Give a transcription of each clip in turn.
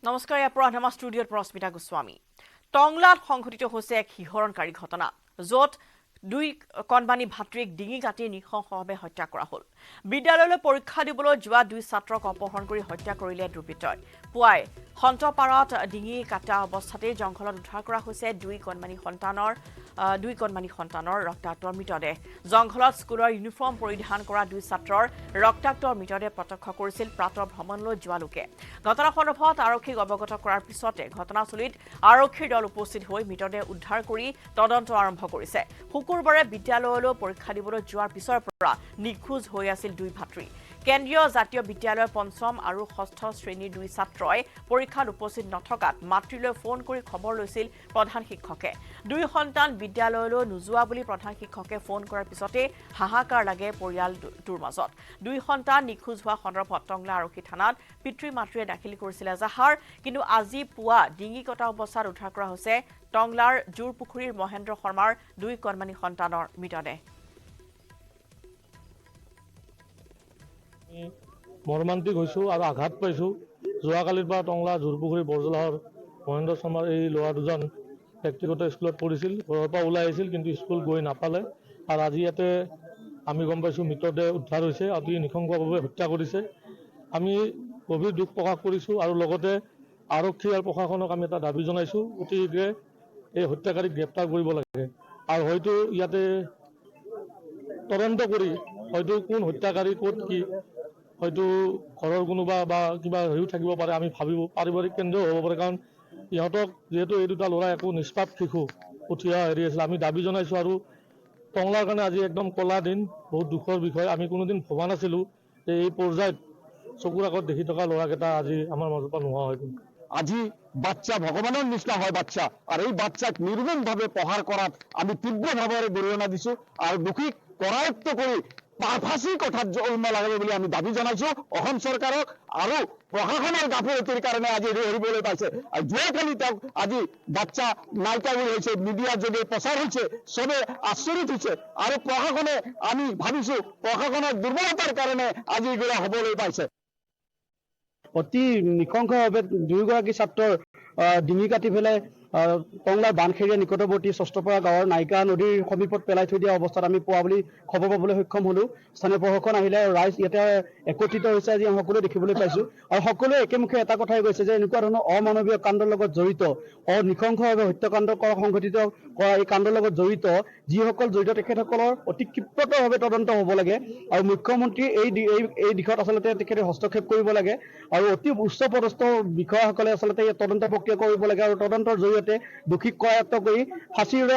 নমস্কাৰ আমাৰ ষ্টুডিঅ'ত ৰশ্মিতা গোস্বামী টংলাত সংঘটিত হৈছে এক শিহৰণকাৰী ঘটনা য'ত দুই কণবানী ভাতৃক ডিঙি কাটি নিঃশংসভাৱে হত্যা কৰা হ'ল বিদ্যালয়লৈ পৰীক্ষা দিবলৈ যোৱা দুই ছাত্ৰক অপহৰণ কৰি হত্যা কৰিলে দুৰ্বৃত্তই পুৱাই হন্তপাৰাত ডিঙি কাটা অৱস্থাতে জংঘলত উদ্ধাৰ কৰা হৈছে দুই কণমানী সন্তানৰ ৰক্তাক্ত মৃতদেহ জংঘলত স্কুলৰ ইউনিফৰ্ম পৰিধান কৰা দুই ছাত্ৰৰ ৰক্তাক্ত মৃতদেহ প্ৰত্যক্ষ কৰিছিল প্ৰাতঃ ভ্ৰমণলৈ যোৱা লোকে ঘটনা সন্দৰ্ভত আৰক্ষীক অৱগত কৰাৰ পিছতে ঘটনাস্থলীত আৰক্ষীৰ দল উপস্থিত হৈ মৃতদেহ উদ্ধাৰ কৰি তদন্ত আৰম্ভ কৰিছে শুকুৰবাৰে বিদ্যালয়লৈ পৰীক্ষা দিবলৈ যোৱাৰ পিছৰ পৰা নিখোজ হৈ আছিল দুই ভাতৃ কেন্দ্ৰীয় জাতীয় বিদ্যালয়ৰ পঞ্চম আৰু ষষ্ঠ শ্ৰেণীৰ দুই ছাত্ৰই পৰীক্ষাত উপস্থিত নথকাত মাতৃলৈ ফোন কৰি খবৰ লৈছিল প্ৰধান শিক্ষকে দুই সন্তান বিদ্যালয়লৈ নোযোৱা বুলি প্ৰধান শিক্ষকে ফোন কৰাৰ পিছতে হাহাকাৰ লাগে পৰিয়ালটোৰ মাজত দুই সন্তান নিখোজ হোৱা সন্দৰ্ভত টংলা আৰক্ষী থানাত পিতৃ মাতৃয়ে দাখিল কৰিছিল এজাহাৰ কিন্তু আজি পুৱা ডিঙি কটা অৱস্থাত উদ্ধাৰ কৰা হৈছে টংলাৰ জোৰপুখুৰীৰ মহেন্দ্ৰ শৰ্মাৰ দুই কণমানী সন্তানৰ মৃতদেহ মৰ্মান্তিক হৈছোঁ আৰু আঘাত পাইছোঁ যোৱাকালিৰ পৰা টংলা জোৰপুখুৰী বৰজলাহৰ মহেন্দ্ৰ শৰ্মাৰ এই ল'ৰা দুজন ব্যক্তিগত স্কুলত পঢ়িছিল ঘৰৰ পৰা ওলাই আহিছিল কিন্তু স্কুল গৈ নাপালে আৰু আজি ইয়াতে আমি গম পাইছোঁ মৃতদেহ উদ্ধাৰ হৈছে অতি নৃশংসভাৱে হত্যা কৰিছে আমি গভীৰ দুখ প্ৰকাশ কৰিছোঁ আৰু লগতে আৰক্ষী আৰু প্ৰশাসনক আমি এটা দাবী জনাইছোঁ অতি শীঘ্ৰে এই হত্যাকাৰীক গ্ৰেপ্তাৰ কৰিব লাগে আৰু হয়তো ইয়াতে তদন্ত কৰি হয়তো কোন হত্যাকাৰী ক'ত কি হয়তো ঘৰৰ কোনোবা বা কিবা হেৰিও থাকিব পাৰে আমি ভাবিব পাৰিবাৰিক কেন্দ্ৰও হ'ব পাৰে কাৰণ ইহঁতক যিহেতু এই দুটা ল'ৰা একো নিষ্পাপ শিশু উঠি হেৰি আছিল আমি দাবী জনাইছোঁ আৰু টংলাৰ কাৰণে আজি একদম কলা দিন বহুত দুখৰ বিষয় আমি কোনোদিন ভবা নাছিলোঁ যে এই পৰ্যায়ত চকুৰ আগত দেখি থকা ল'ৰাকেইটা আজি আমাৰ মাজৰ পৰা নোহোৱা হৈ গ'ল আজি বাচ্চা ভগৱানৰ নিচিনা হয় বাচ্চা আৰু এই বাচ্চাক নিৰ্মমভাৱে প্ৰহাৰ কৰাত আমি তীব্ৰভাৱে গৰিহণা দিছোঁ আৰু দোষীক কৰায়ত্ব কৰি ফাঁচীৰ কথাত জন্ম লাগে বুলি আমি দাবী জনাইছোঁ অসম চৰকাৰক আৰু প্ৰশাসনৰ গাফিলতিৰ কাৰণে আজি এৰিবলৈ পাইছে আৰু যোৱাকালি তেওঁক আজি বাচ্চা নাইকিয়া বুলি হৈছে মিডিয়াৰ যোগে প্ৰচাৰ হৈছে চবে আচৰিত হৈছে আৰু প্ৰশাসনে আমি ভাবিছোঁ প্ৰশাসনৰ দুৰ্বলতাৰ কাৰণে আজি এইবিলাক হ'বলৈ পাইছে অতি নৃশংসভাৱে দুয়োগৰাকী ছাত্ৰৰ ডিঙি কাটি পেলাই টংলাৰ বানখেৰীয়া নিকটৱৰ্তী ষষ্ঠপাৰা গাঁৱৰ নাইকা নদীৰ সমীপত পেলাই থৈ দিয়া অৱস্থাত আমি পোৱা বুলি খবৰ পাবলৈ সক্ষম হ'লোঁ স্থানীয় প্ৰশাসন আহিলে ৰাইজ ইয়াতে একত্ৰিত হৈছে আজি আমি সকলোৱে দেখিবলৈ পাইছোঁ আৰু সকলোৱে একেমুখে এটা কথাই কৈছে যে এনেকুৱা ধৰণৰ অমানৱীয় কাণ্ডৰ লগত জড়িত নৃশংসভাৱে হত্যাকাণ্ড সংঘটিত কৰা এই কাণ্ডৰ লগত জড়িত যিসকল জড়িত তেখেতসকলৰ অতি ক্ষিপ্ৰতৰভাৱে তদন্ত হ'ব লাগে আৰু মুখ্যমন্ত্ৰীয়ে এই দিশত আচলতে তেখেতে হস্তক্ষেপ কৰিব লাগে আৰু অতি উচ্চ পদস্থ বিষয়াসকলে আচলতে এই তদন্ত প্ৰক্ৰিয়া কৰিব লাগে আৰু তদন্তৰ জৰিয়তে দোষীক কৰায়ত্ব কৰি ফাঁচীৰে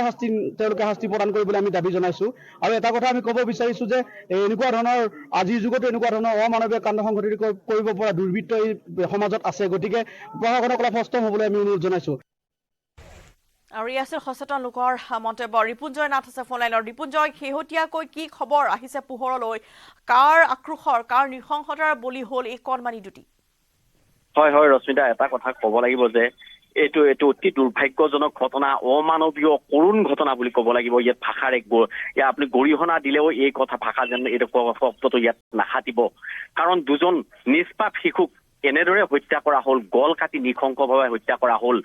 তেওঁলোকে শাস্তি প্ৰদান কৰিবলৈ আমি দাবী জনাইছোঁ আৰু এটা কথা আমি ক'ব বিচাৰিছোঁ যে এনেকুৱা ধৰণৰ আজিৰ যুগতো এনেকুৱা ধৰণৰ অমানৱীয় কাণ্ড সংঘটিত কৰিব পৰা দুৰ্বৃত্ত এই সমাজত আছে গতিকে প্ৰশাসনক অলপ সষ্টম হ'বলৈ আমি অনুৰোধ জনাইছোঁ আৰু ই আছিল সচেতন লোকৰ মন্তব্য ৰিপুঞ্জয় নাথ আছে ফোনলাইনৰ ৰিপুঞ্জয় শেহতীয়াকৈ কি খবৰ আহিছে পোহৰলৈ কাৰ আক্ৰোশৰ কাৰ নৃশংসতাৰ বলি হ'ল এই কণমানি দুটি হয় হয় ৰশ্মিতা এটা কথা ক'ব লাগিব যে এইটো অতি দুৰ্ভাগ্যজনক ঘটনা অমানৱীয় কৰুণ ঘটনা বুলি ক'ব লাগিব ইয়াত ভাষাৰ আপুনি গৰিহণা দিলেও এই কথা ভাষা যেন এইটো শব্দটো ইয়াত নাখাটিব কাৰণ দুজন নিষ্পাপ শিশুক এনেদৰে হত্যা কৰা হ'ল গল কাটি নৃশংসভাৱে হত্যা কৰা হ'ল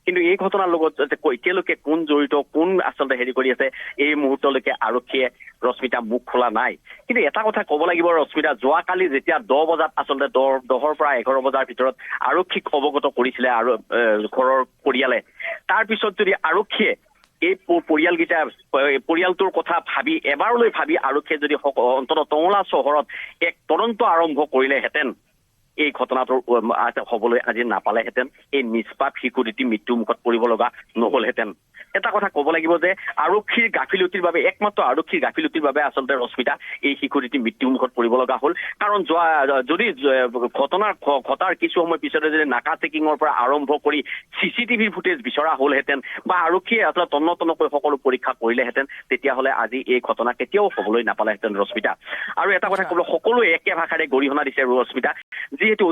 কিন্তু এই ঘটনাৰ লগত এতিয়ালৈকে কোন জড়িত কোন আচলতে হেৰি কৰি আছে এই মুহূৰ্তলৈকে আৰক্ষীয়ে ৰশ্মিতা মুখ খোলা নাই কিন্তু এটা কথা ক'ব লাগিব ৰশ্মিতা যোৱাকালি যেতিয়া 10 বজাত আচলতে 10ৰ পৰা 11 বজাৰ ভিতৰত আৰক্ষীক অৱগত কৰিছিলে আৰু ঘৰৰ পৰিয়ালে তাৰপিছত যদি আৰক্ষীয়ে এই পৰিয়ালটোৰ কথা এবাৰলৈ ভাবি আৰক্ষীয়ে যদি অন্ততঃ টংলা চহৰত এক তদন্ত আৰম্ভ কৰিলেহেঁতেন এই ঘটনাটোৰ হ'বলৈ আজি নাপালেহেঁতেন এই নিষ্পাপ শিশু দুটি মৃত্যুমুখত পৰিব লগা নহ'লহেঁতেন এটা কথা ক'ব লাগিব যে আৰক্ষীৰ গাফিলতিৰ বাবে একমাত্ৰ আৰক্ষীৰ গাফিলতিৰ বাবে আচলতে ৰশ্মিতা এই শিশু দুটি মৃত্যুমুখত পৰিব লগা হ'ল কাৰণ যদি ঘটাৰ কিছু সময় পিছতে যদি নাকা চেকিঙৰ পৰা আৰম্ভ কৰি চিচিটিভি ফুটেজ বিচৰা হ'লহেঁতেন বা আৰক্ষীয়ে আচলতে তন্নতন্নকৈ সকলো পৰীক্ষা কৰিলেহেঁতেন তেতিয়াহ'লে আজি এই ঘটনা কেতিয়াও হ'বলৈ নাপালেহেঁতেন ৰশ্মিতা আৰু এটা কথা ক'বলৈ সকলোৱে একে ভাষাৰে গৰিহণা দিছে ৰশ্মিতা যিহেতু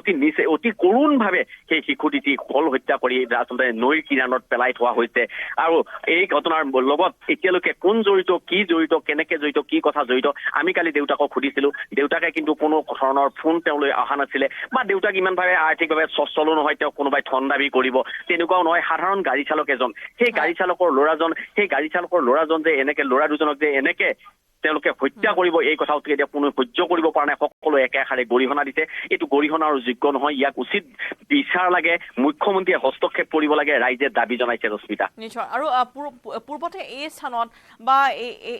অতি কৰুণভাৱে সেই শিশুটিটি কল হত্যা কৰি আচলতে নৈৰ কিনাৰত পেলাই থোৱা হৈছে আৰু এই ঘটনাৰ লগত এতিয়ালৈকে কোন জড়িত কি জড়িত কেনেকে জড়িত কি কথা জড়িত আমি কালি দেউতাকক সুধিছিলো দেউতাকে কিন্তু কোনো ধৰণৰ ফোন তেওঁলৈ অহা নাছিলে বা দেউতাক ইমানভাৱে আৰ্থিকভাৱে সচ্ছলো নহয় তেওঁ কোনোবাই ধন দাবী কৰিব তেনেকুৱাও নহয় সাধাৰণ গাড়ী চালক এজন সেই গাড়ী চালকৰ ল'ৰাজন যে এনেকে ল'ৰা দুজনক যে এনেকে তেওঁলোকে হত্যা কৰিব এই কথা এতিয়া কোনো সহ্য কৰিব পৰা নাই সকলো একেষাৰে গৰিহণা দিছে এইটো গৰিহণাৰ যোগ্য নহয় ইয়াক উচিত বিচাৰ লাগে মুখ্যমন্ত্ৰীয়ে হস্তক্ষেপ কৰিব লাগে ৰাইজে দাবী জনাইছে ৰশ্মিতা নিশ্চয় আৰু পূৰ্বতে এই স্থানত বা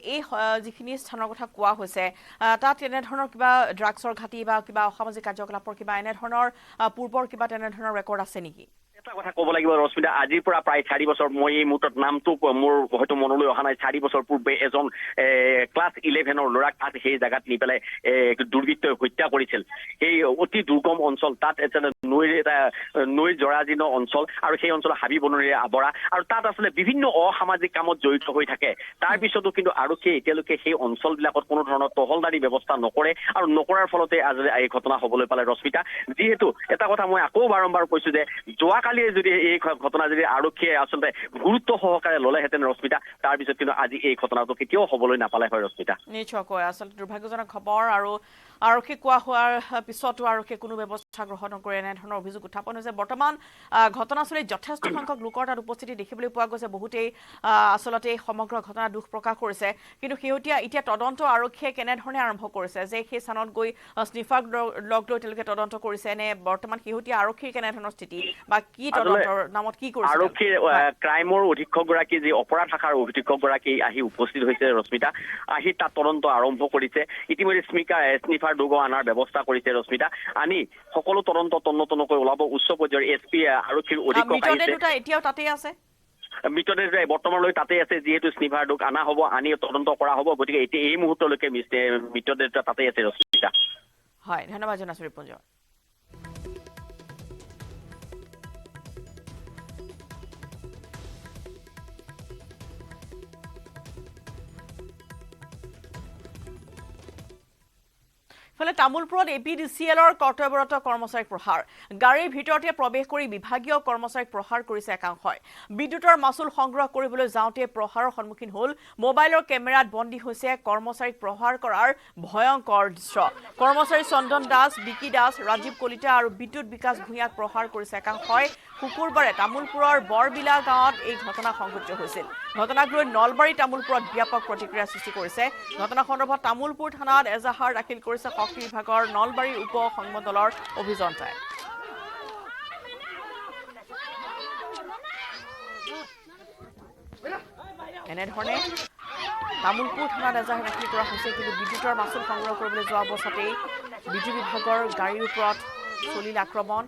এই যিখিনি স্থানৰ কথা কোৱা হৈছে তাত এনেধৰণৰ কিবা ড্ৰাগছৰ ঘাটি বা কিবা অসামাজিক কাৰ্যকলাপৰ কিবা এনেধৰণৰ পূৰ্বৰ কিবা তেনেধৰণৰ ৰেকৰ্ড আছে নেকি এটা কথা ক'ব লাগিব ৰশ্মিতা আজিৰ পৰা প্ৰায় 4 বছৰ মই এই মুহূৰ্তত নামটো মোৰ হয়তো মনলৈ অহা নাই 4 বছৰ পূৰ্বে এজন ক্লাছ 11ৰ ল'ৰাক তাত সেই জাগাত নি পেলাই দুৰ্বৃত্তই হত্যা কৰিছিল এই অতি দুৰ্গম অঞ্চল তাত নৈৰ জৰাজীৰ্ণ অঞ্চল আৰু সেই অঞ্চল হাবি বননিৰে আৱৰা আৰু তাত আচলতে বিভিন্ন অসামাজিক কামত জড়িত হৈ থাকে তাৰ পিছতো কিন্তু আৰক্ষীয়ে এতিয়ালৈকে সেই অঞ্চলবিলাকত কোনো ধৰণৰ তহলদাৰী ব্যৱস্থা নকৰে আৰু নকৰাৰ ফলতে আজি এই ঘটনা হ'বলৈ পালে ৰশ্মিতা যিহেতু এটা কথা মই আকৌ বাৰম্বাৰ কৈছো যে যোৱাকালিয়ে যদি এই ঘটনা যদি আৰক্ষীয়ে আচলতে গুৰুত্ব সহকাৰে ল'লেহেঁতেন ৰশ্মিতা তাৰপিছত কিন্তু আজি এই ঘটনাটো কেতিয়াও হ'বলৈ নাপালে হয় ৰশ্মিতা নিশ্চয়কৈ আচলতে দুৰ্ভাগ্যজনক খবৰ আৰু আৰক্ষী কোৱা হোৱাৰ পিছতো আৰক্ষীয়ে কোনো ব্যৱস্থা গ্ৰহণ নকৰে এনেধৰণৰ অভিযোগ উত্থাপন হৈছে বৰ্তমান ঘটনাস্থলীত যথেষ্ট সংখ্যক লোকৰ তাত উপস্থিতি দেখিবলৈ পোৱা গৈছে বহুতেই আচলতে সমগ্ৰ ঘটনা দুখ প্ৰকাশ কৰিছে কিন্তু শেহতীয়া এতিয়া তদন্ত আৰক্ষীয়ে কেনেধৰণে আৰম্ভ কৰিছে যে সেই স্থানত গৈ স্নিফাৰক লগ লৈ তেওঁলোকে তদন্ত কৰিছে নে বৰ্তমান শেহতীয়া আৰক্ষীৰ কেনেধৰণৰ স্থিতি বা কি তদন্তৰ নামত কি কৰিছে আৰক্ষীৰ ক্ৰাইমৰ অধীক্ষকগৰাকী যি অপৰাধ শাখাৰ অধীক্ষকগৰাকী আহি উপস্থিত হৈছে ৰশ্মিতা আহি তাত তদন্ত আৰম্ভ কৰিছে ইতিমধ্যে স্নিফাৰ দুগ আনাৰ ব্যৱস্থা কৰিছে ৰশ্মিতা আনি সকলো তদন্ত তন্নতন্নকৈ ওলাব উচ্চ পৰ্যায়ৰ এছপি আৰক্ষীৰ অধীক্ষক আহিছে এতিয়াও তাতেই আছে মৃতদেহ বৰ্তমানলৈ তাতে আছে যিহেতু স্নিফাৰ দুগ আনা হ'ব আনি তদন্ত কৰা হ'ব গতিকে এতিয়া এই মুহূৰ্তলৈকে মৃতদেহ তাতে আছে ৰশ্মিতা হয় ধন্যবাদ জনাইছো ৰিপুঞ্জ ফলে তামুলপুৰত APDCLৰ কৰ্তব্যৰত কৰ্মচাৰীক প্ৰহাৰ গাড়ীৰ ভিতৰতে প্ৰৱেশ কৰি বিভাগীয় কৰ্মচাৰীক প্ৰহাৰ কৰিছে একাংশই বিদ্যুতৰ মাচুল সংগ্ৰহ কৰিবলৈ যাওঁতে প্ৰহাৰৰ সন্মুখীন হ'ল মোবাইলৰ কেমেৰাত বন্দী হৈছে কৰ্মচাৰীক প্ৰহাৰ কৰাৰ ভয়ংকৰ দৃশ্য কৰ্মচাৰী চন্দন দাস বিকি দাস ৰাজীৱ কলিতা আৰু বিদ্যুৎ বিকাশ ভূঞাক প্ৰহাৰ কৰিছে একাংশই শুকুৰবাৰে তামুলপুৰৰ বৰবিলা গাঁৱত এই ঘটনা সংঘটিত হৈছিল ঘটনাক লৈ নলবাৰী তামুলপুৰত ব্যাপক প্ৰতিক্ৰিয়া সৃষ্টি কৰিছে ঘটনা সন্দৰ্ভত তামুলপুৰ থানাত এজাহাৰ দাখিল কৰিছে শক্তি বিভাগৰ নলবাৰী উপ সংমণ্ডলৰ অভিযন্তাই এনেধৰণে তামুলপুৰ থানাত এজাহাৰ দাখিল কৰা হৈছে কিন্তু বিদ্যুতৰ মাচুল সংগ্ৰহ কৰিবলৈ যোৱা অৱস্থাতেই বিদ্যুৎ বিভাগৰ গাড়ীৰ ওপৰত চলিল আক্ৰমণ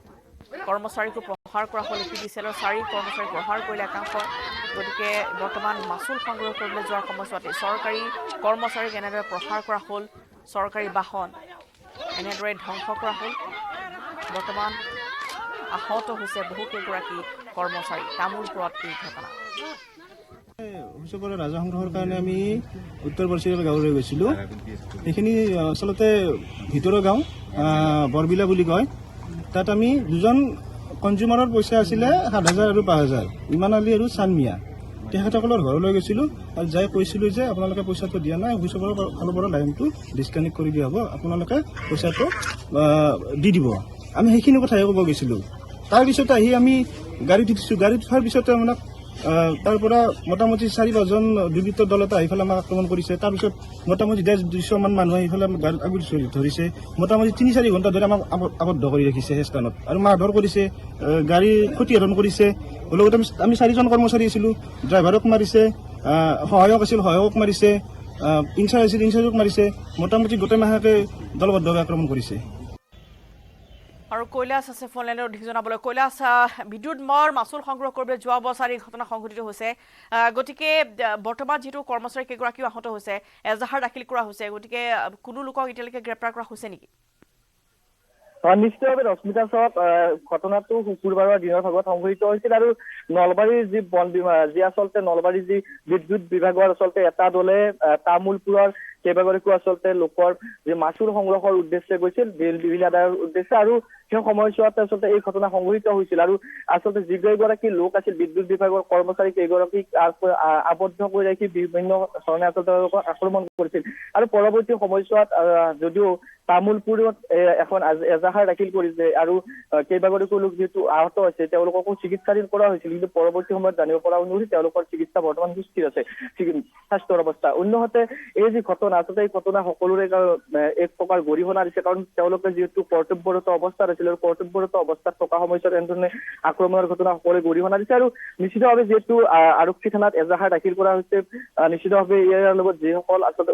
কৰ্মচাৰীকো প্ৰহাৰ কৰা হ'ল APDCLৰ 4 কৰ্মচাৰীক প্ৰহাৰ কৰিলে একাংশই গতিকে বৰ্তমান মাচুল সংগ্ৰহ কৰিবলৈ যোৱাৰ সময়ছোৱাতে চৰকাৰী কৰ্মচাৰীক এনেদৰে প্ৰহাৰ কৰা হ'ল চৰকাৰী বাহন এনেদৰে ধ্বংস কৰা হ'ল বৰ্তমান আহত হৈছে বহুকেইগৰাকী কৰ্মচাৰী তামুলপুৰত এই ঘটনা অভিযোগৰ ৰাজহ সংগ্ৰহৰ কাৰণে আমি উত্তৰ বৰচিৰাল গাঁৱলৈ গৈছিলোঁ এইখিনি আচলতে ভিতৰৰ গাঁও বৰবিলা বুলি কয় তাত আমি দুজন কনজিউমাৰৰ পইচা আছিলে 7,000 আৰু 5,000 ইমান আলি আৰু চানমিয়া তেখেতসকলৰ ঘৰলৈ গৈছিলোঁ আৰু যাই কৈছিলোঁ যে আপোনালোকে পইচাটো দিয়া নাই অফিচৰ ফালৰ পৰা লাইনটো ডিছকানেক্ট কৰি দিয়া হ'ব আপোনালোকে পইচাটো দি দিব আমি সেইখিনি কথাই ক'ব গৈছিলোঁ তাৰপিছত আহি আমি গাড়ীত উঠিছোঁ গাড়ীত উঠাৰ পিছতে আমাক তাৰ পৰা মোটামুটি 4-5জন দুৰ্বৃত্তৰ দল এটা আহি পেলাই আমাক আক্ৰমণ কৰিছে তাৰপিছত মোটামুটি 150 মান মানুহ আহি পেলাই গাড়ীত আগুৰি ধৰিছে মোটামুটি 3-4 ঘণ্টা ধৰি আমাক আবদ্ধ কৰি ৰাখিছে সেই স্থানত আৰু মাৰধৰ কৰিছে গাড়ী ক্ষতিসাধন কৰিছে লগতে আমি 4জন কৰ্মচাৰী আছিলোঁ ড্ৰাইভাৰক মাৰিছে সহায়ক আছিল সহায়কক মাৰিছে ইনচাৰ্জ আছিল ইনচাৰ্জক মাৰিছে মোটামুটি গোটেই মাহকে দলবদ্ধভাৱে আক্ৰমণ কৰিছে আৰু কৈলাস আছে ফোন লাইনৰ অধিক জনাবলৈ কৈলাস বিদ্যুৎ মাচুল সংগ্ৰহ কৰিবলৈ যোৱা অৱস্থাত এই ঘটনা সংঘটিত হৈছে গতিকে বৰ্তমান যিটো কৰ্মচাৰী কেইগৰাকীও আহত হৈছে এজাহাৰ দাখিল কৰা হৈছে গতিকে কোনো লোকক এতিয়ালৈকে গ্ৰেপ্তাৰ কৰা হৈছে নেকি নিশ্চিতভাৱে ৰশ্মিতা চাওক ঘটনাটো শুকুৰবাৰৰ দিনৰ ভাগত সংঘটিত হৈছিল আৰু নলবাৰীৰ যি আচলতে নলবাৰীৰ যি বিদ্যুৎ বিভাগৰ আচলতে এটা দলে তামুলপুৰৰ কেইবাগৰাকীও আচলতে লোকৰ যে মাচুল সংগ্ৰহৰ উদ্দেশ্যে গৈছিল বিল আদায়ৰ উদ্দেশ্যে আৰু সেই সময়ছোৱাত আচলতে এই ঘটনা সংঘটিত হৈছিল আৰু আচলতে যিকেইগৰাকী লোক আছিল বিদ্যুৎ বিভাগৰ কৰ্মচাৰী কেইগৰাকীক আবদ্ধ কৰি ৰাখি বিভিন্ন ধৰণে আচলতে আক্ৰমণ কৰিছিল আৰু পৰৱৰ্তী সময়ছোৱাত যদিও তামোলপুৰত এখন এজাহাৰ দাখিল কৰিছে আৰু কেইবাগৰাকীও লোক যিহেতু আহত হৈছে তেওঁলোককো চিকিৎসাধীন কৰা হৈছিল কিন্তু পৰৱৰ্তী সময়ত জানিব পৰা অনুসৰি তেওঁলোকৰ চিকিৎসা বৰ্তমান সুস্থিৰ আছে স্বাস্থ্যৰ অৱস্থা। অন্যহাতে এই যি ঘটনা আচলতে এই ঘটনা সকলোৰে এক প্ৰকাৰ গৰিহণা দিছে কাৰণ তেওঁলোকে যিহেতু কৰ্তব্যৰত অৱস্থাত আছিল আৰু কৰ্তব্যৰত অৱস্থাত থকা সময়ছোৱাত এনেধৰণে আক্ৰমণৰ ঘটনা সকলোৰে গৰিহণা দিছে আৰু নিশ্চিতভাৱে যিহেতু আৰক্ষী থানাত এজাহাৰ দাখিল কৰা হৈছে নিশ্চিতভাৱে ইয়াৰ লগত যিসকল আচলতে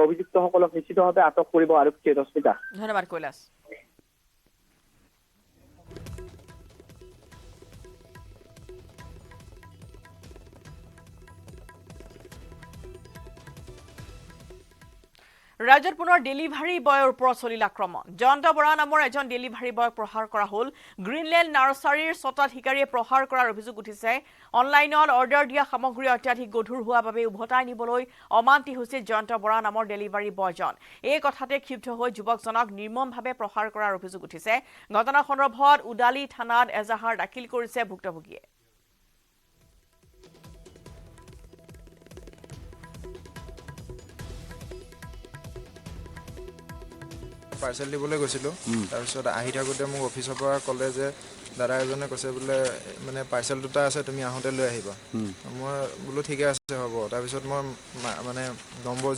অভিযুক্তসকলক নিশ্চিতভাৱে আটক কৰিব আৰক্ষীয়ে। ৰশ্মিতা, ধন্যবাদ কৈলাশ। ৰাজ্যত পুনৰ ডেলিভাৰী বয়ৰ ওপৰত চলিল আক্ৰমণ। জয়ন্ত বৰা নামৰ এজন ডেলিভাৰী বয়ক প্ৰহাৰ কৰা হ'ল। গ্ৰীণলেণ্ড নাৰ্চাৰীৰ স্বত্বাধিকাৰীয়ে প্ৰহাৰ কৰাৰ অভিযোগ উঠিছে। অনলাইনত অৰ্ডাৰ দিয়া সামগ্ৰী অত্যাধিক গধুৰ হোৱাৰ বাবে উভতাই নিবলৈ অমান্তি হৈছিল জয়ন্ত বৰা নামৰ ডেলিভাৰী বয়জন। এই কথাতে ক্ষুব্ধ হৈ যুৱকজনক নিৰ্মমভাৱে প্ৰহাৰ কৰাৰ অভিযোগ উঠিছে। ঘটনা সন্দৰ্ভত উদালি থানাত এজাহাৰ দাখিল কৰিছে ভুক্তভোগীয়ে। পাৰ্চেল দিবলৈ গৈছিলোঁ তাৰপিছত আহি থাকোঁতে মোক অফিচৰ পৰা ক'লে যে দাদা এজনে কৈছে বোলে মানে পাৰ্চেল দুটা আছে তুমি আহোঁতে লৈ আহিবা। মই বোলো ঠিকে আছে হ'ব। তাৰপিছত মই মানে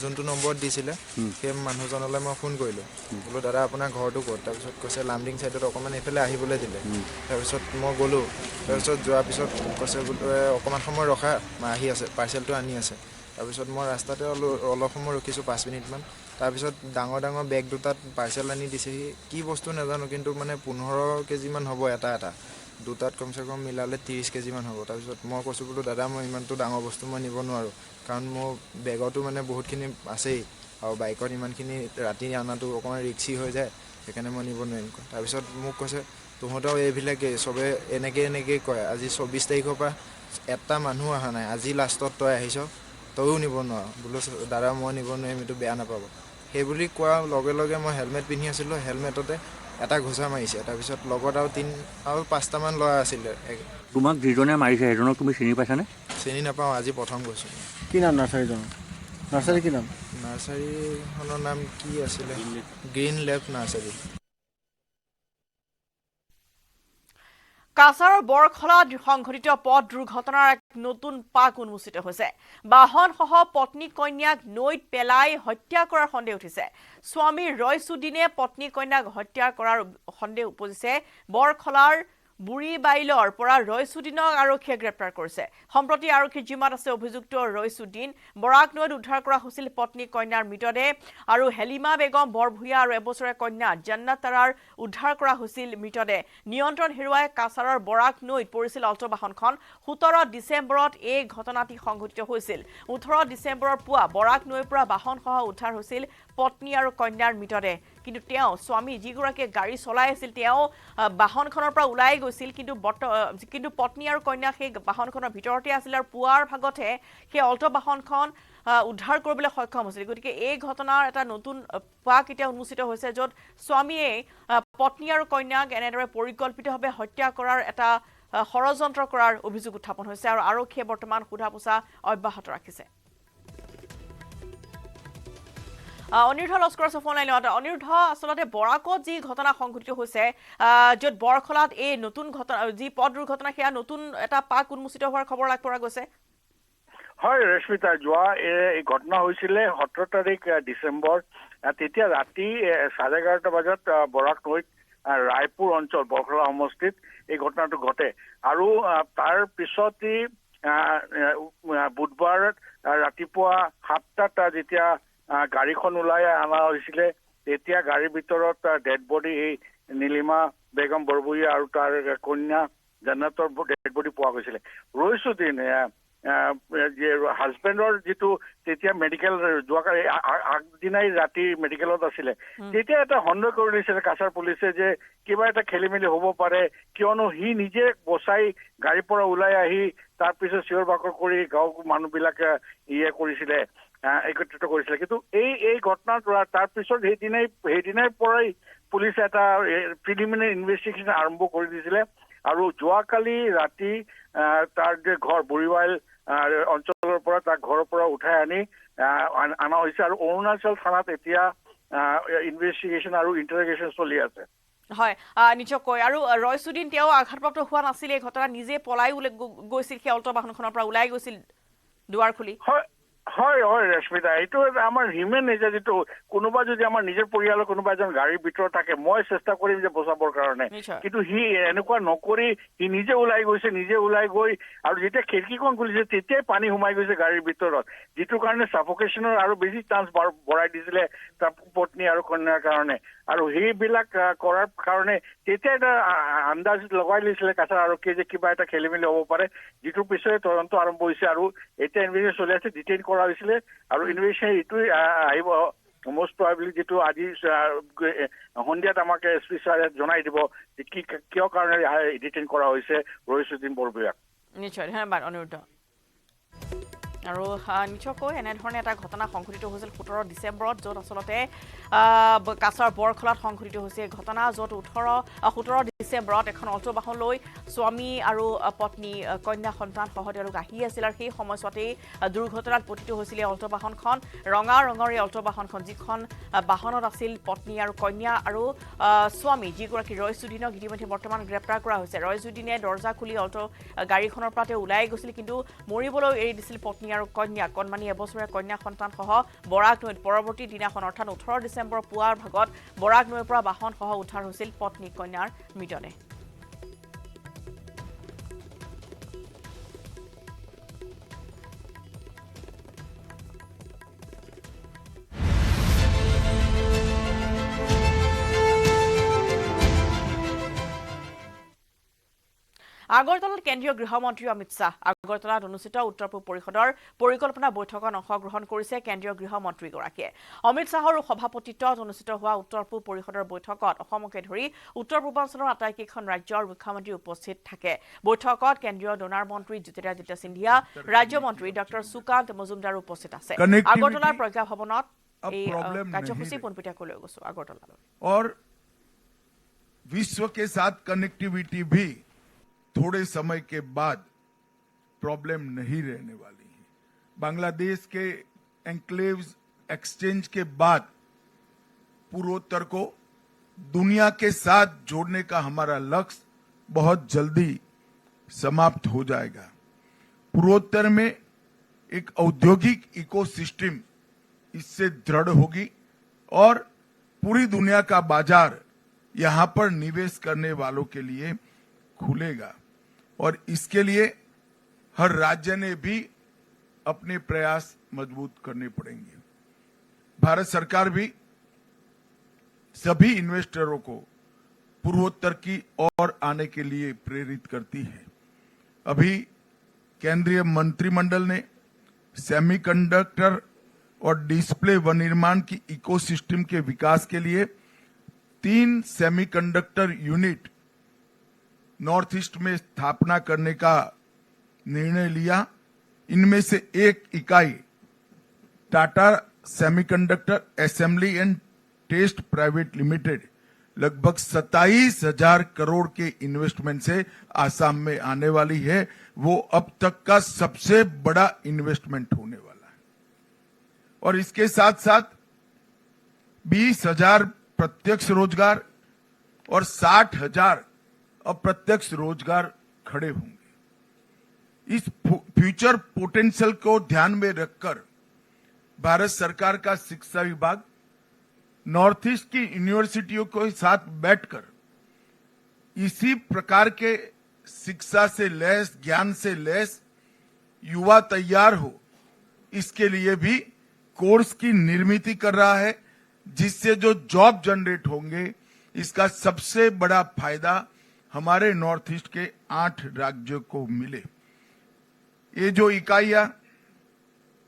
যোনটো নম্বৰত দিছিলে সেই মানুহজনলৈ মই ফোন কৰিলোঁ বোলো দাদা আপোনাৰ ঘৰটো ক'ত? তাৰপিছত কৈছে লামডিং চাইডত অকণমান এইফালে আহিবলৈ দিলে। তাৰপিছত মই গ'লোঁ। তাৰপিছত যোৱাৰ পিছত কৈছে বোলে অকণমান সময় ৰখা আহি আছে পাৰ্চেলটো আনি আছে। তাৰপিছত মই ৰাস্তাতে অলপ সময় ৰখিছোঁ 5 মিনিটমান। তাৰপিছত ডাঙৰ ডাঙৰ বেগ দুটাত পাৰ্চেল আনি দিছেহি কি বস্তু নাজানো কিন্তু মানে 15 কেজিমান হ'ব এটা দুটাত কমচে কম মিলালে 30 কেজিমান হ'ব। তাৰপিছত মই কৈছোঁ বোলো দাদা মই ইমানটো ডাঙৰ বস্তু মই নিব নোৱাৰোঁ কাৰণ মোৰ বেগতো মানে বহুতখিনি আছেই আৰু বাইকত ইমানখিনি ৰাতি অনাটো অকণমান ৰিক্সি হৈ যায় সেইকাৰণে মই নিব নোৱাৰিম। তাৰপিছত মোক কৈছে তহঁতেও এইবিলাকেই চবে এনেকৈ কয় আজি 24 তাৰিখৰ পৰা এটা মানুহ অহা নাই আজি লাষ্টত তই আহিছ তইও নিব নোৱাৰ। বোলো দাদা মই নিব নোৱাৰিম এইটো বেয়া নাপাব। সেইবুলি কোৱাৰ লগে লগে মই হেলমেট পিন্ধি আছিলোঁ হেলমেটতে এটা ঘোচা মাৰিছে। তাৰপিছত লগত আৰু 5টামান ল'ৰা আছিলে। তোমাক যিজনে মাৰিছে সেইজনক তুমি চিনি পাইছানে? চিনি নাপাওঁ আজি প্ৰথম গৈছোঁ। কি নাম নাৰ্চাৰীজনৰ? নাৰ্চাৰী কি নাম? নাৰ্চাৰীখনৰ নাম কি আছিলে? গ্ৰীণ লেভ নাৰ্চাৰী। কাছাৰৰ বৰখলাত সংঘটিত পথ দুৰ্ঘটনাৰ এক নতুন পাক উন্মোচিত হৈছে। বাহনসহ পত্নী কন্যাক নৈত পেলাই হত্যা কৰাৰ সন্দেহ উঠিছে। স্বামী ৰয়ছুদ্দিনে পত্নী কন্যাক হত্যা কৰাৰ সন্দেহ উপজিছে। বৰখলাৰ বুঢ়ীবাইলৰ পৰা ৰয়ছুদ্দিনক আৰক্ষীয়ে গ্ৰেপ্তাৰ কৰিছে। সম্প্ৰতি আৰক্ষীৰ জিম্মাত আছে অভিযুক্ত ৰয়ছুদ্দিন। বৰাক নৈত উদ্ধাৰ কৰা হৈছিল পত্নী কন্যাৰ মৃতদেহ আৰু হেলিমা বেগম বৰভূঞা আৰু এবছৰীয়া কন্যা জান্নাত তাৰাৰ উদ্ধাৰ কৰা হৈছিল মৃতদেহ। নিয়ন্ত্ৰণ হেৰুৱাই কাছাৰৰ বৰাক নৈত পৰিছিল অল্টো বাহনখন। 17 ডিচেম্বৰত এই ঘটনাটি সংঘটিত হৈছিল। 18 ডিচেম্বৰৰ পুৱা বৰাক নৈৰ পৰা বাহনসহ উদ্ধাৰ হৈছিল পত্নী আৰু কন্যাৰ মৃতদেহ। কিন্তু তেওঁ স্বামী যিগৰাকীয়ে গাড়ী চলাই আছিল তেওঁ বাহনখনৰ পৰা ওলাই গৈছিল কিন্তু পত্নী আৰু কন্যা সেই বাহনখনৰ ভিতৰতে আছিল আৰু পুৱাৰ ভাগতহে সেই অল্টো বাহনখন উদ্ধাৰ কৰিবলৈ সক্ষম হৈছিল। গতিকে এই ঘটনাৰ এটা নতুন পাক এতিয়া উন্মোচিত হৈছে য'ত স্বামীয়ে পত্নী আৰু কন্যাক এনেদৰে পৰিকল্পিতভাৱে হত্যা কৰাৰ এটা ষড়যন্ত্ৰ কৰাৰ অভিযোগ উত্থাপন হৈছে আৰু আৰক্ষীয়ে বৰ্তমান সোধা পোছা অব্যাহত ৰাখিছে। অনিৰুদ্ধ লস্কৰ ফোন লাইনত। অনিৰুদ্ধ, আচলতে বৰাকত যি ঘটনা সংঘটিত হৈছে য'ত বৰখলাত এই নতুন ঘটনা যি পথ দুৰ্ঘটনা সেয়া নতুন এটা পাক উন্মোচিত হোৱাৰ খবৰ লাভ কৰা গৈছে। হয় ৰশ্মিতা, যোৱা এই ঘটনা হৈছিলে 17 তাৰিখ ডিচেম্বৰ। তেতিয়া ৰাতি 11:30 বজাত বৰাক নৈত ৰায়পুৰ অঞ্চল বৰখলা সমষ্টিত এই ঘটনাটো ঘটে আৰু তাৰ পিছতেই বুধবাৰ ৰাতিপুৱা 7টাত যেতিয়া গাড়ীখন ওলাই অনা হৈছিলে তেতিয়া গাড়ীৰ ভিতৰত ডেড বডি এই নীলিমা বেগম বৰভূঞা আৰু তাৰ কন্যা জান্নাতৰ ডেড বডি পোৱা গৈছিলে। ৰয়ছুদ্দিন হাজবেণ্ডৰ যিটো তেতিয়া মেডিকেল যোৱাকালি আগদিনাই ৰাতি মেডিকেলত আছিলে তেতিয়া এটা সন্দেহ কৰি লৈছিলে কাছাৰ পুলিচে যে কিবা এটা খেলি মেলি হ'ব পাৰে, কিয়নো সি নিজে বচাই গাড়ীৰ পৰা ওলাই আহি তাৰপিছত চিঞৰ বাখৰ কৰি গাঁৱৰ মানুহবিলাকে কৰিছিলে। একত্ৰিত কৰিছিলে। কিন্তু এই ঘটনাৰ তাৰ পিছত সেইদিনাৰ পৰাই পুলিচে এটা প্ৰিলিমিনাৰী ইনভেষ্টিগেশ্যন আৰম্ভ কৰি দিছিলে আৰু যোৱাকালি ৰাতি তাৰ যে ঘৰ বৰিৱাইল অঞ্চলৰ পৰা তাক ঘৰৰ পৰা উঠাই অনা হৈছে আৰু অৰুণাচল থানাত এতিয়া ইনভেষ্টিগেশ্যন আৰু ইণ্টাৰগেশ্যন চলি আছে। হয় নিশ্চয়কৈ। আৰু ৰয়ছুদ্দিন তেওঁ আঘাতপ্ৰাপ্ত হোৱা নাছিল, এই ঘটনা নিজে পলাই গৈছিল, সেই অল্ট বাহনখনৰ পৰা ওলাই গৈছিল দুৱাৰ খুলি। হয় ৰশ্মিতা, এইটো আমাৰ হিউমেন নেচাৰ। যিটো কোনোবা যদি আমাৰ নিজৰ পৰিয়ালৰ কোনোবা এজন গাড়ীৰ ভিতৰত থাকে, মই চেষ্টা কৰিম যে বচাবৰ কাৰণে, কিন্তু সি এনেকুৱা নকৰি সি নিজে ওলাই গৈ আৰু যেতিয়া খিৰিকীখন খুলিছে তেতিয়াই পানী সোমাই গৈছে গাড়ীৰ ভিতৰত, যিটো কাৰণে চাফকেশ্যনৰ আৰু বেছি চান্স বঢ়াই দিছিলে তাৰ পত্নী আৰু কন্যাৰ কাৰণে। আৰু সেইবিলাক কৰাৰ কাৰণে তেতিয়া এটা আন্দাজ লগাই লৈছিলে কাছাৰ আৰক্ষীয়ে যে কিবা এটা খেলি মেলি হ'ব পাৰে, যিটোৰ পিছতে তদন্ত আৰম্ভ হৈছে আৰু এতিয়া ইনভেষ্টিগেশ্যন চলি আছে। ডিটেইন কৰা হৈছিলে আৰু ইনভেষ্টিগেশ্যন এইটোৱে আহিব মষ্ট প্ৰবেবলি, যিটো আজি সন্ধিয়াত আমাক SP ছাৰে জনাই দিব যে কিয় কাৰণে ডিটেইন কৰা হৈছে ৰয়ছুদ্দিন বৰভূঞাক। নিশ্চয়, ধন্যবাদ অনিৰুদ্ধ। আৰু নিশ্চয়কৈ এনেধৰণে এটা ঘটনা সংঘটিত হৈছিল 17 ডিচেম্বৰত, য'ত আচলতে কাছাৰ বৰখলাত সংঘটিত হৈছে ঘটনা, য'ত 17 ডিচেম্বৰত এখন অল্ট বাহন লৈ স্বামী আৰু পত্নী কন্যা সন্তানসহ তেওঁলোক আহি আছিল আৰু সেই সময়ছোৱাতেই দুৰ্ঘটনাত পতিত হৈছিল এই অল্ট বাহনখন। ৰঙা ৰঙৰ এই অল্ট বাহনখন, যিখন বাহনত আছিল পত্নী আৰু কন্যা আৰু স্বামী, যিগৰাকী ৰয়ছুদ্দিনক ইতিমধ্যে বৰ্তমান গ্ৰেপ্তাৰ কৰা হৈছে। ৰয়ছুদ্দিনে দৰ্জা খুলি অল্ট গাড়ীখনৰ পৰা তেওঁ ওলাই গৈছিল, কিন্তু মৰিবলৈ এৰি দিছিল পত্নী আৰু কন্যা, কণমানি এবছৰীয়া কন্যা সন্তানসহ বৰাক নৈত। পৰৱৰ্তী দিনাখন অৰ্থাৎ 18 ডিচেম্বৰ পুৱাৰ ভাগত বৰাক নৈৰ পৰা বাহনসহ উদ্ধাৰ হৈছিল পত্নী কন্যাৰ মৃতদেহ। আগৰতলাত কেন্দ্ৰীয় গৃহমন্ত্ৰী অমিত শ্বাহ আগৰতলাত অনুষ্ঠিত উত্তৰ পূব পৰিষদৰ পৰিকল্পনা বৈঠকত অংশগ্ৰহণ কৰিছে কেন্দ্ৰীয় গৃহমন্ত্ৰীগৰাকীয়ে। অমিত শ্বাহৰ সভাপতিত্বত অনুষ্ঠিত হোৱা উত্তৰ পূব পৰিষদৰ বৈঠকত অসমকে ধৰি উত্তৰ পূৰ্বাঞ্চলৰ আটাইকেইখন ৰাজ্যৰ মুখ্যমন্ত্ৰী উপস্থিত থাকে। বৈঠকত কেন্দ্ৰীয় ডোনাৰ মন্ত্ৰী জ্যোতিৰাদিত্য সিন্ধিয়া, ৰাজ্যমন্ত্ৰী ডক্টৰ সুকান্ত মজুমদাৰ উপস্থিত আছে। আগৰতলাৰ প্ৰজ্ঞা ভৱনত এই কাৰ্যসূচী পোনপটীয়াকৈ লৈ গৈছো আগৰতলালৈ। और विश्व के साथ कनेक्टिविटी भी थोड़े समय के बाद प्रॉब्लम नहीं रहने वाली है। बांग्लादेश के एन्क्लेव्स एक्सचेंज के बाद पूर्वोत्तर को दुनिया के साथ जोड़ने का हमारा लक्ष्य बहुत जल्दी समाप्त हो जाएगा। पूर्वोत्तर में एक औद्योगिक इकोसिस्टम इससे दृढ़ होगी और पूरी दुनिया का बाजार यहां पर निवेश करने वालों के लिए खुलेगा और इसके लिए हर राज्य ने भी अपने प्रयास मजबूत करने पड़ेंगे। भारत सरकार भी सभी इन्वेस्टरों को पूर्वोत्तर की ओर आने के लिए प्रेरित करती है। अभी केंद्रीय मंत्रिमंडल ने सेमीकंडक्टर और डिस्प्ले विनिर्माण की इकोसिस्टम के विकास के लिए 3 सेमीकंडक्टर यूनिट नॉर्थ ईस्ट में स्थापना करने का निर्णय लिया। इनमें से एक इकाई Tata semiconductor assembly and test private limited लगभग 27,000 करोड़ के इन्वेस्टमेंट से आसाम में आने वाली है। वो अब तक का सबसे बड़ा इन्वेस्टमेंट होने वाला है और इसके साथ साथ 20,000 प्रत्यक्ष रोजगार और 60,000 अप्रत्यक्ष रोजगार खड़े होंगे। इस फ्यूचर पोटेंशियल को ध्यान में रखकर भारत सरकार का शिक्षा विभाग नॉर्थ ईस्ट की यूनिवर्सिटियों के साथ बैठकर इसी प्रकार के शिक्षा से लैस, ज्ञान से लैस युवा तैयार हो, इसके लिए भी कोर्स की निर्मित कर रहा है, जिससे जो जॉब जनरेट होंगे इसका सबसे बड़ा फायदा हमारे नॉर्थ ईस्ट के 8 राज्यों को मिले। ये जो इकाइयां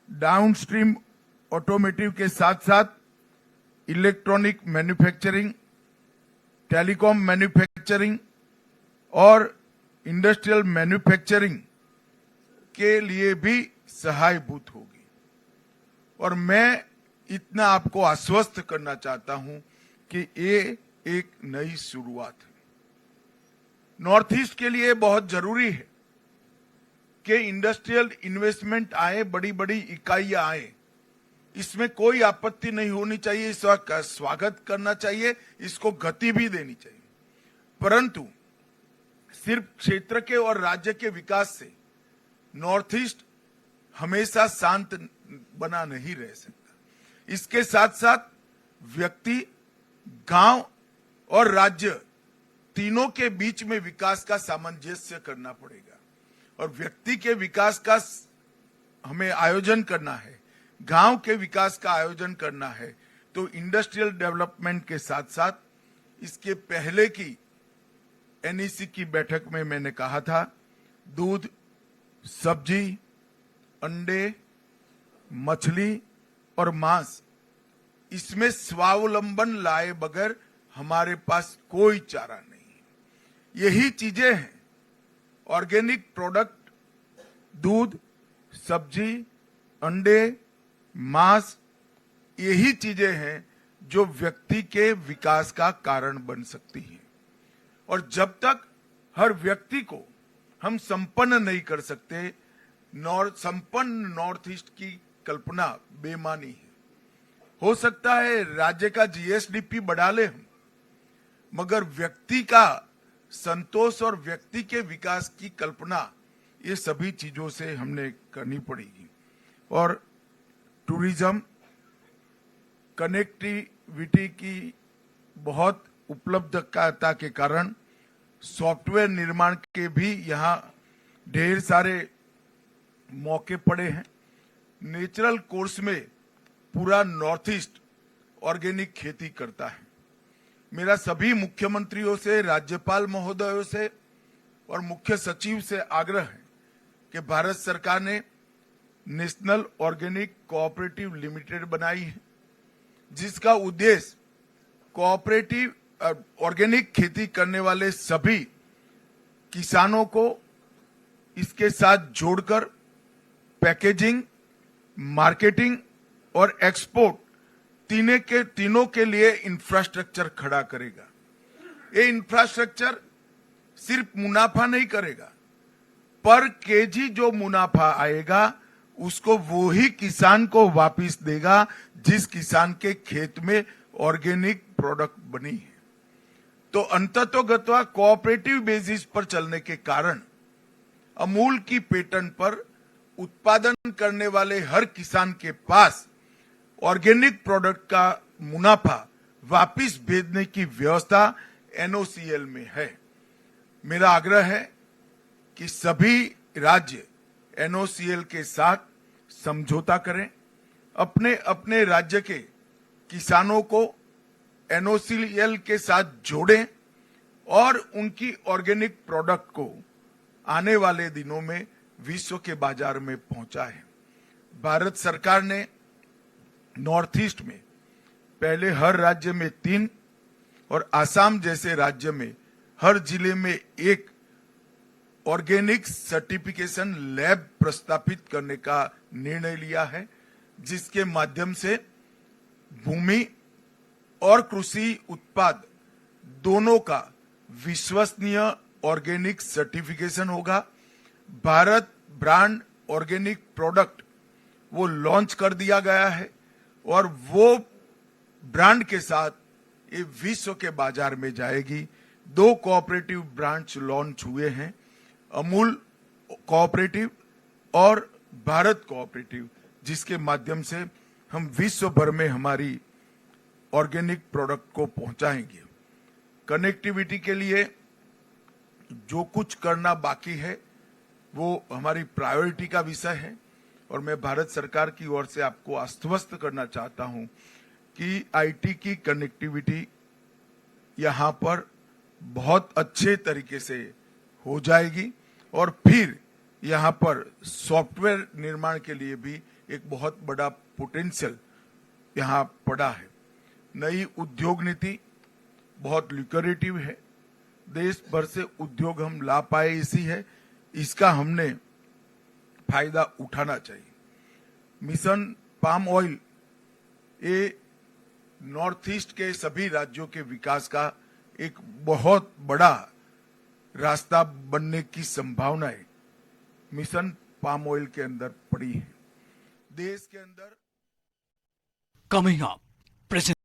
डाउनस्ट्रीम ऑटोमेटिव के साथ साथ इलेक्ट्रॉनिक मैन्युफैक्चरिंग, टेलीकॉम मैन्युफैक्चरिंग और इंडस्ट्रियल मैन्युफैक्चरिंग के लिए भी सहायभूत होगी। और मैं इतना आपको आश्वस्त करना चाहता हूं कि ये एक नई शुरुआत है। नॉर्थ ईस्ट के लिए बहुत जरूरी है कि इंडस्ट्रियल इन्वेस्टमेंट आए, बड़ी बड़ी इकाइयां आए, इसमें कोई आपत्ति नहीं होनी चाहिए, इसका स्वागत करना चाहिए, इसको गति भी देनी चाहिए। परंतु सिर्फ क्षेत्र के और राज्य के विकास से नॉर्थ ईस्ट हमेशा शांत बना नहीं रह सकता। इसके साथ साथ व्यक्ति, गांव और राज्य तीनों के बीच में विकास का सामंजस्य करना पड़ेगा। और व्यक्ति के विकास का हमें आयोजन करना है, गांव के विकास का आयोजन करना है, तो इंडस्ट्रियल डेवलपमेंट के साथ साथ इसके पहले की एनईसी की बैठक में मैंने कहा था, दूध, सब्जी, अंडे, मछली और मांस, इसमें स्वावलंबन लाए बगैर हमारे पास कोई चारा नहीं है। यही चीजें हैं, ऑर्गेनिक प्रोडक्ट, दूध, सब्जी, अंडे, मांस, यही चीजें हैं जो व्यक्ति के विकास का कारण बन सकती हैं। और जब तक हर व्यक्ति को हम संपन्न नहीं कर सकते, संपन्न नॉर्थ ईस्ट की कल्पना बेमानी है। हो सकता है राज्य का जीएसडीपी बढ़ा ले हम, मगर व्यक्ति का संतोष और व्यक्ति के विकास की कल्पना, ये सभी चीजों से हमने करनी पड़ेगी। और टूरिज्म, कनेक्टिविटी की बहुत उपलब्धता के कारण सॉफ्टवेयर निर्माण के भी यहाँ ढेर सारे मौके पड़े हैं। नेचुरल कोर्स में पूरा नॉर्थ ईस्ट ऑर्गेनिक खेती करता है। मेरा सभी मुख्यमंत्रियों से, राज्यपाल महोदयों से और मुख्य सचिव से आग्रह है कि भारत सरकार ने नेशनल ऑर्गेनिक कोऑपरेटिव लिमिटेड बनाई है, जिसका उद्देश्य कोऑपरेटिव ऑर्गेनिक खेती करने वाले सभी किसानों को इसके साथ जोड़कर पैकेजिंग, मार्केटिंग और एक्सपोर्ट तीनों के लिए इंफ्रास्ट्रक्चर खड़ा करेगा। ये इंफ्रास्ट्रक्चर सिर्फ मुनाफा नहीं करेगा, पर केजी जो मुनाफा आएगा उसको वो ही किसान को वापस देगा जिस किसान के खेत में ऑर्गेनिक प्रोडक्ट बनी है। तो अंततोगत्वा कोऑपरेटिव बेसिस पर चलने के कारण अमूल की पेटेंट पर उत्पादन करने वाले हर किसान के पास ऑर्गेनिक प्रोडक्ट का मुनाफा वापस भेजने की व्यवस्था एनओसीएल में है। मेरा आग्रह है कि सभी राज्य एनओसीएल के साथ समझौता करें, अपने अपने राज्य के किसानों को एनओसीएल के साथ जोड़ें और उनकी ऑर्गेनिक प्रोडक्ट को आने वाले दिनों में विश्व के बाजार में पहुंचाएं। भारत सरकार ने नॉर्थ ईस्ट में पहले हर राज्य में 3 और आसाम जैसे राज्य में हर जिले में 1 ऑर्गेनिक सर्टिफिकेशन लैब प्रस्तापित करने का निर्णय लिया है, जिसके माध्यम से भूमि और कृषि उत्पाद दोनों का विश्वसनीय ऑर्गेनिक सर्टिफिकेशन होगा। भारत ब्रांड ऑर्गेनिक प्रोडक्ट वो लॉन्च कर दिया गया है और वो ब्रांड के साथ ये विश्व के बाजार में जाएगी। 2 कोऑपरेटिव ब्रांड्स लॉन्च हुए हैं, अमूल कोऑपरेटिव और भारत कोऑपरेटिव, जिसके माध्यम से हम विश्व भर में हमारी ऑर्गेनिक प्रोडक्ट को पहुंचाएंगे। कनेक्टिविटी के लिए जो कुछ करना बाकी है वो हमारी प्रायोरिटी का विषय है और मैं भारत सरकार की ओर से आपको आश्वस्त करना चाहता हूं कि आईटी की कनेक्टिविटी यहां पर बहुत अच्छे तरीके से हो जाएगी और फिर यहां पर सॉफ्टवेयर निर्माण के लिए भी एक बहुत बड़ा पोटेंशियल यहां पड़ा है। नई उद्योग नीति बहुत ल्यूक्रेटिव है, देश भर से उद्योग हम ला पाए इसी है, इसका हमने फायदा उठाना चाहिए। मिशन पाम ऑयल ये नॉर्थ ईस्ट के सभी राज्यों के विकास का एक बहुत बड़ा रास्ता बनने की संभावनाएं मिशन पाम ऑयल के अंदर पड़ी है। देश के अंदर Coming up,